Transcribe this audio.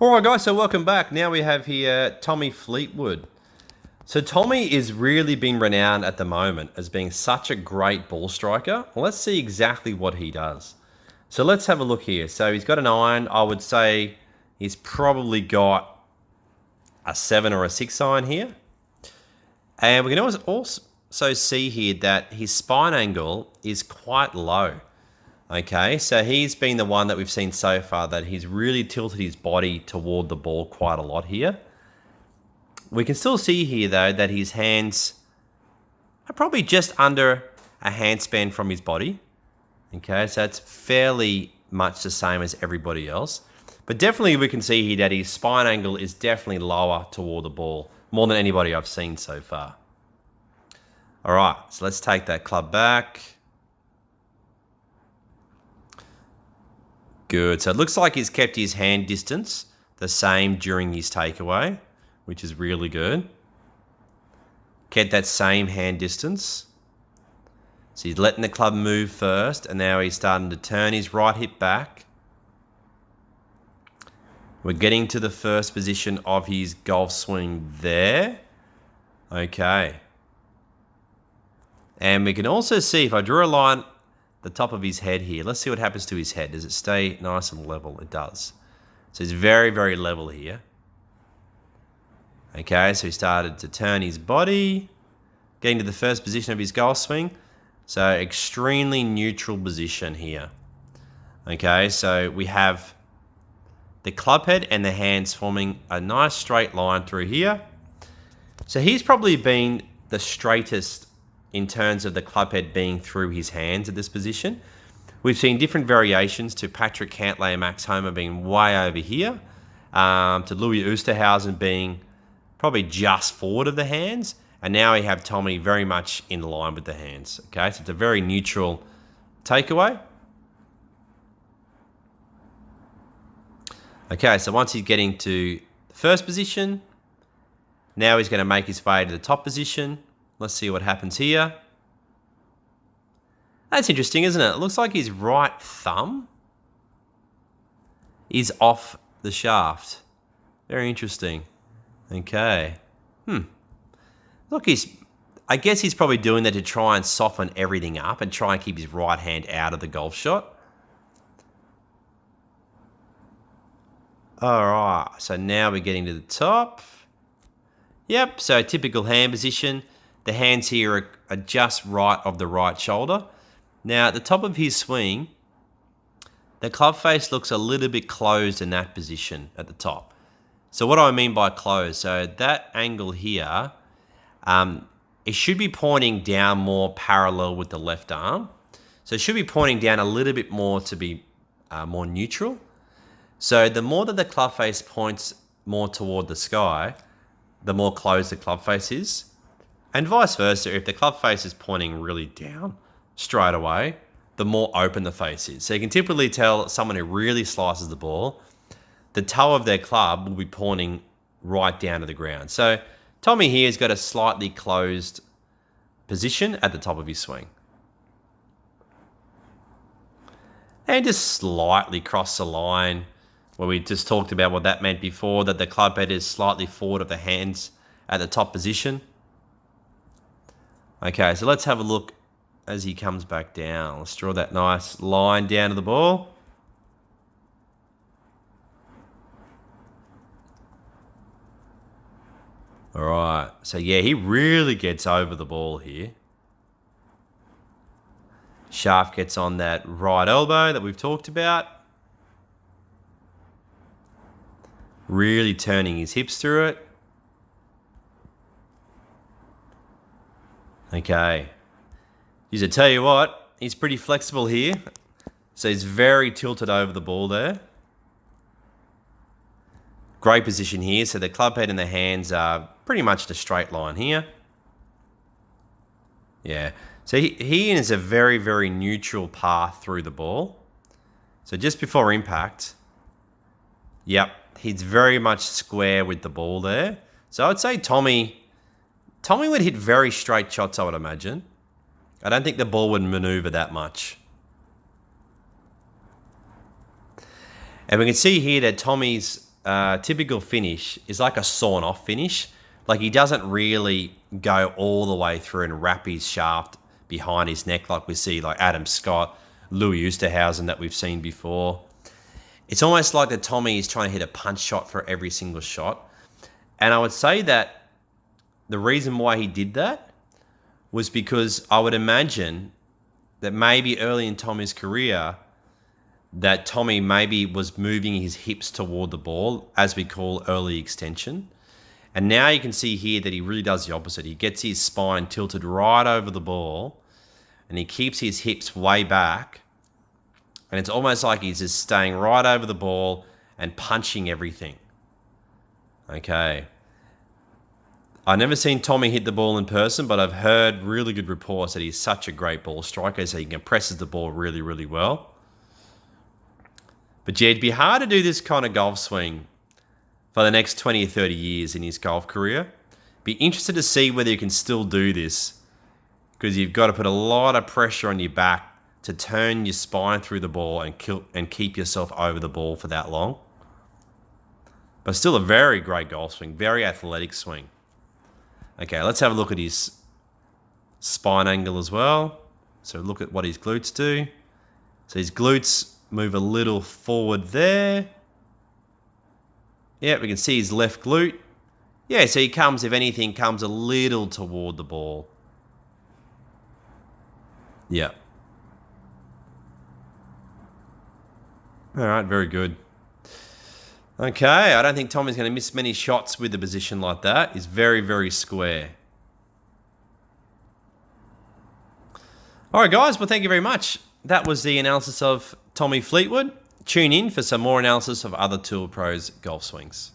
Alright guys, so welcome back. Now we have here Tommy Fleetwood. So Tommy is really being renowned at the moment as being such a great ball striker. Well, let's see exactly what he does. So let's have a look here. So he's got an iron. I would say he's probably got a 7 or a 6 iron here. And we can also see here that his spine angle is quite low. Okay, so he's been the one that we've seen so far that he's really tilted his body toward the ball quite a lot here. We can still see here, though, that his hands are probably just under a handspan from his body. Okay, so it's fairly much the same as everybody else. But definitely we can see here that his spine angle is definitely lower toward the ball, more than anybody I've seen so far. All right, so let's take that club back. Good. So it looks like he's kept his hand distance the same during his takeaway, which is really good. Kept that same hand distance. So he's letting the club move first, and now he's starting to turn his right hip back. We're getting to the first position of his golf swing there. Okay. And we can also see, if I draw a line the top of his head here. Let's see what happens to his head. Does it stay nice and level? It does. So he's very, very level here. Okay, so he started to turn his body, getting to the first position of his golf swing. So extremely neutral position here. Okay, so we have the club head and the hands forming a nice straight line through here. So he's probably been the straightest in terms of the club head being through his hands at this position. We've seen different variations to Patrick Cantlay and Max Homa being way over here, to Louis Oosthuizen being probably just forward of the hands, and now we have Tommy very much in line with the hands. Okay, so it's a very neutral takeaway. Okay, so once he's getting to the first position, now he's going to make his way to the top position. Let's see what happens here. That's interesting, isn't it? It looks like his right thumb is off the shaft. Very interesting. Okay. Look, I guess he's probably doing that to try and soften everything up and try and keep his right hand out of the golf shot. All right, so now we're getting to the top. Yep, so typical hand position. The hands here are just right of the right shoulder. Now, at the top of his swing, the club face looks a little bit closed in that position at the top. So what do I mean by closed? So that angle here, it should be pointing down more parallel with the left arm. So it should be pointing down a little bit more to be more neutral. So the more that the club face points more toward the sky, the more closed the club face is. And vice versa, if the club face is pointing really down straight away, the more open the face is. So you can typically tell someone who really slices the ball, the toe of their club will be pointing right down to the ground. So Tommy here has got a slightly closed position at the top of his swing. And just slightly cross the line where we just talked about what that meant before, that the club head is slightly forward of the hands at the top position. Okay, so let's have a look as he comes back down. Let's draw that nice line down to the ball. All right, so yeah, he really gets over the ball here. Shaft gets on that right elbow that we've talked about. Really turning his hips through it. Okay. I tell you what, he's pretty flexible here. So he's very tilted over the ball there. Great position here. So the club head and the hands are pretty much in a straight line here. Yeah. So he is a very, very neutral path through the ball. So just before impact, yep, he's very much square with the ball there. So I'd say Tommy would hit very straight shots, I would imagine. I don't think the ball would maneuver that much. And we can see here that Tommy's typical finish is like a sawn off finish. Like he doesn't really go all the way through and wrap his shaft behind his neck like we see like Adam Scott, Louis Oosthuizen that we've seen before. It's almost like the Tommy is trying to hit a punch shot for every single shot. And I would say that the reason why he did that was because I would imagine that maybe early in Tommy's career, that Tommy maybe was moving his hips toward the ball, as we call early extension. And now you can see here that he really does the opposite. He gets his spine tilted right over the ball and he keeps his hips way back. And it's almost like he's just staying right over the ball and punching everything. Okay. I've never seen Tommy hit the ball in person, but I've heard really good reports that he's such a great ball striker, so he compresses the ball really, really well. But yeah, it'd be hard to do this kind of golf swing for the next 20 or 30 years in his golf career. Be interested to see whether you can still do this, because you've got to put a lot of pressure on your back to turn your spine through the ball and keep yourself over the ball for that long. But still a very great golf swing, very athletic swing. Okay, let's have a look at his spine angle as well. So look at what his glutes do. So his glutes move a little forward there. Yeah, we can see his left glute. Yeah, so he comes, if anything, comes a little toward the ball. Yeah. All right, very good. Okay, I don't think Tommy's going to miss many shots with a position like that. He's very, very square. All right, guys. Well, thank you very much. That was the analysis of Tommy Fleetwood. Tune in for some more analysis of other Tour Pros golf swings.